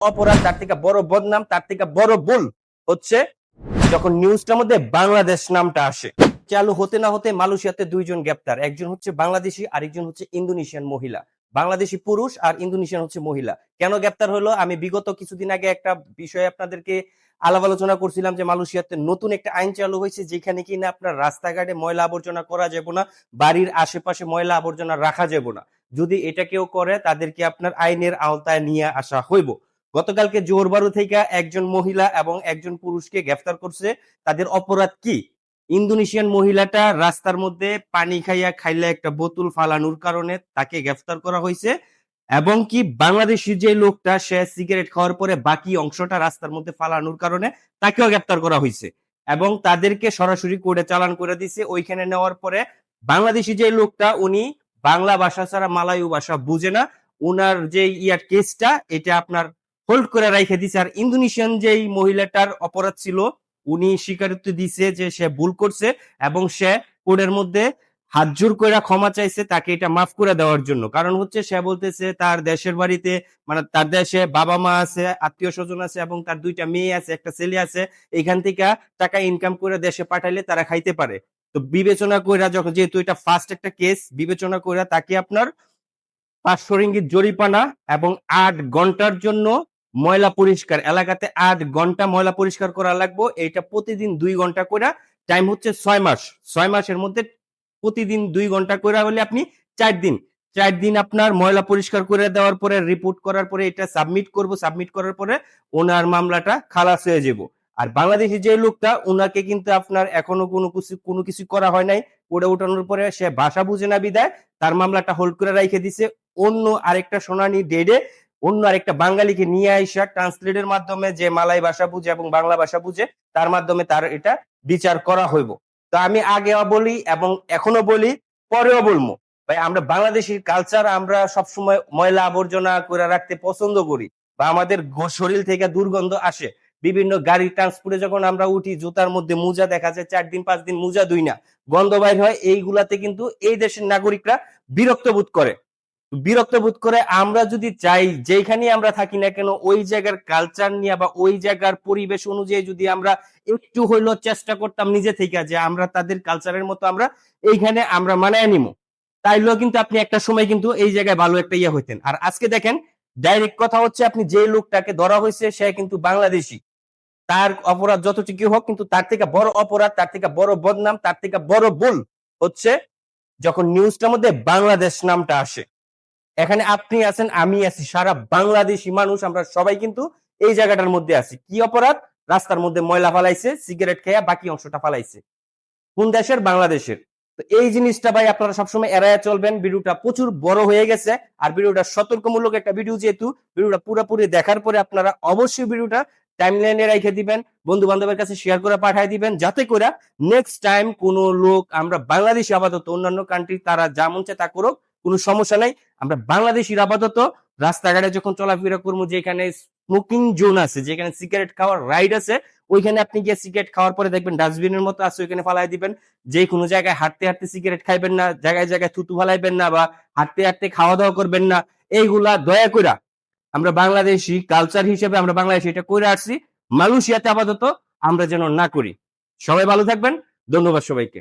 অপরাধ, তার থেকে বড় বদনাম, তার থেকে বড় ভুল হচ্ছে যখন নিউজটার মধ্যে বাংলাদেশ নামটা আসে। চালু হতে না হতে মালয়েশিয়াতে দুইজন গ্রেপ্তার, একজন হচ্ছে বাংলাদেশি, আরেকজন হচ্ছে ইন্দোনেশিয়ান মহিলা। বাংলাদেশি পুরুষ আর ইন্দোনেশিয়ান হচ্ছে মহিলা। কেন গ্রেপ্তার হলো, আমি বিগত কিছুদিন আগে একটা বিষয়ে আপনাদেরকে আলাপ আলোচনা করছিলাম যে মালয়েশিয়াতে নতুন একটা আইন চালু হয়েছে যেখানে কিনা আপনার রাস্তাঘাটে ময়লা আবর্জনা করা যাবে না, বাড়ির আশেপাশে ময়লা আবর্জনা রাখা যাবে না। যদি এটা কেউ করে তাদেরকে আপনার আইনের আওতায় নিয়ে আসা হইব। গতকালকে জোহরবারু থেকে একজন মহিলা এবং একজন পুরুষকে গ্রেফতার করছে। তাদের অপরাধ কি? ইন্দোনেশিয়ান মহিলাটা রাস্তার মধ্যে পানি খাইলে একটা বোতল ফালানোর কারণে তাকে গ্রেফতার করা হয়েছে, এবং কি বাংলাদেশি যে লোকটা সে সিগারেট খাওয়ার পরে বাকি অংশটা রাস্তার মধ্যে ফালানোর কারণে তাকেও গ্রেফতার করা হয়েছে, এবং তাদেরকে সরাসরি কোর্টে চালান করে দিছে। ওইখানে নেওয়ার পরে বাংলাদেশি যে লোকটা উনি বাংলা ভাষা ছাড়া মালায়ু ভাষা বুঝে না, উনার যে কেসটা এটা আপনার হোল্ড করে রাইখে দিছে। আর ইন্দোনেশিয়ান যেই মহিলাটার অপরাধ ছিল উনি স্বীকারোক্তি দিছে যে সে ভুল করছে, এবং সে কোর্টের মধ্যে হাত জোর করে ক্ষমা চাইছে তাকে এটা মাফ করে দেওয়ার জন্য। কারণ হচ্ছে সে বলতেছে তার দেশের বাড়িতে, মানে তার দেশে বাবা মা আছে, আত্মীয় স্বজন আছে, এবং তার দুইটা মেয়ে আছে, একটা ছেলে আছে। এখান থেকে টাকা ইনকাম করে দেশে পাঠাইলে তারা খাইতে পারে। তো বিবেচনা কইরা, যখন যেহেতু এটা ফার্স্ট একটা কেস, বিবেচনা কইরা তাকে আপনার 500 রিঙ্গিত জরিমানা এবং 8 ঘন্টার জন্য ময়লা পরিষ্কার, এলাকাতে 8 ঘন্টা ময়লা পরিষ্কার করা লাগবে। এটা প্রতিদিন 2 ঘন্টা করে, টাইম হচ্ছে 6 মাস। 6 মাসের মধ্যে প্রতিদিন 2 ঘন্টা করে হলে আপনি 4 দিন, 4 দিন আপনার ময়লা পরিষ্কার করে দেওয়ার পরে রিপোর্ট করার পরে এটা সাবমিট করব। সাবমিট করার পরে ওনার মামলাটা খালাস হয়ে যাব। আর বাংলাদেশি যে লোকটা, ওনাকে কিন্তু আপনার এখনো কোনো কিছু করা হয় নাই। পড়ে ওঠানোর পরে সে ভাষা বুঝে না বিদায় তার মামলাটা হোল্ড করে রাইখে দিছে। অন্য আরেকটা শুনানি ডেটে অন্য আরেকটা বাঙালিকে নিয়ে আইসা ট্রান্সলেটের মাধ্যমে, যে মালাই ভাষা বুঝে এবং বাংলা ভাষা বুঝে, তার মাধ্যমে তার এটা বিচার করা হইব। তো আমি আগেও বলি এবং এখনো বলি, পরেও বলবো, ভাই আমরা বাংলাদেশের কালচার আমরা সবসময় ময়লা আবর্জনা করে রাখতে পছন্দ করি, বা আমাদের শরীর থেকে দুর্গন্ধ আসে। বিভিন্ন গাড়ি ট্রান্সপোর্টে যখন আমরা উঠি, জুতার মধ্যে মোজা দেখা যায় 4 দিন 5 দিন মোজা ধুই না, গন্ধ বাইর হয়। এইগুলাতে কিন্তু এই দেশের নাগরিকরা বিরক্ত বোধ করে। আমরা যদি চাই যেখানে আমরা থাকি না কেন ওই জায়গার কালচার নিয়ে বা ওই জায়গার পরিবেশ অনুযায়ী যদি আমরা একটু হইলেও চেষ্টা করতাম নিজে থেকে যে আমরা তাদের কালচারের মতো আমরা এইখানে আমরা মানায় নিবো, তাইলেও কিন্তু আপনি একটা সময় কিন্তু এই জায়গায় ভালো একটা ইয়ে হইতেন। আর আজকে দেখেন, ডাইরেক্ট কথা হচ্ছে, আপনি যে লোকটাকে ধরা হয়েছে সে কিন্তু বাংলাদেশি। তার অপরাধ যতটুকু হোক, কিন্তু তার থেকে বড় অপরাধ, তার থেকে বড় বদনাম, তার থেকে বড় ভুল হচ্ছে যখন নিউজটার মধ্যে বাংলাদেশ নামটা আসে। এখানে আপনি আছেন, আমি আছি, সারা বাংলাদেশি মানুষ আমরা সবাই কিন্তু এই জায়গাটার মধ্যে আছি। কি অপরাধ? রাস্তার মধ্যে ময়লা ফালাইছে, সিগারেট খেয়ে বাকি অংশটা ফালাইছে। কোন দেশের? বাংলাদেশের। তো এই জিনিসটা ভাই আপনারা সবসময় এড়াইয়া চলবেন। ভিডিওটা প্রচুর বড় হয়ে গেছে, আর ভিডিওটা সতর্কমূলক একটা ভিডিও, যেহেতু ভিডিওটা পুরোপুরি দেখার পরে আপনারা অবশ্যই ভিডিওটা টাইমলাইনে রেখে দিবেন, বন্ধু বান্ধবের কাছে শেয়ার করে পাঠিয়ে দিবেন, যাতে করে নেক্সট টাইম কোনো লোক, আমরা বাংলাদেশি আপাতত, অন্যান্য কান্ট্রি তারা যা মন চায় তা করুক, কোনো সমস্যা নাই। আমরা বাংলাদেশির আপাতত রাস্তাঘাটে যখন চলাফেরা করবো, যেখানে স্মোকিং জোন আছে, যেখানে সিগারেট খাওয়ার রাইড আছে, ওইখানে আপনি গিয়ে সিগারেট খাওয়ার পরে দেখবেন ডাস্টবিনের মতো আছে, ওইখানে ফালাই দিবেন। যে কোনো জায়গায় হাঁটতে হাঁটতে সিগারেট খাইবেন না, জায়গায় জায়গায় থুতু ফালাইবেন না, বা হাঁটতে হাঁটতে খাওয়া দাওয়া করবেন না। এইগুলা দয়া করে, আমরা বাংলাদেশি কালচার হিসেবে আমরা বাংলাদেশি এটা করে আসছি, মালয়েশিয়াতে আপাতত আমরা যেন না করি। সবাই ভালো থাকবেন, ধন্যবাদ সবাইকে।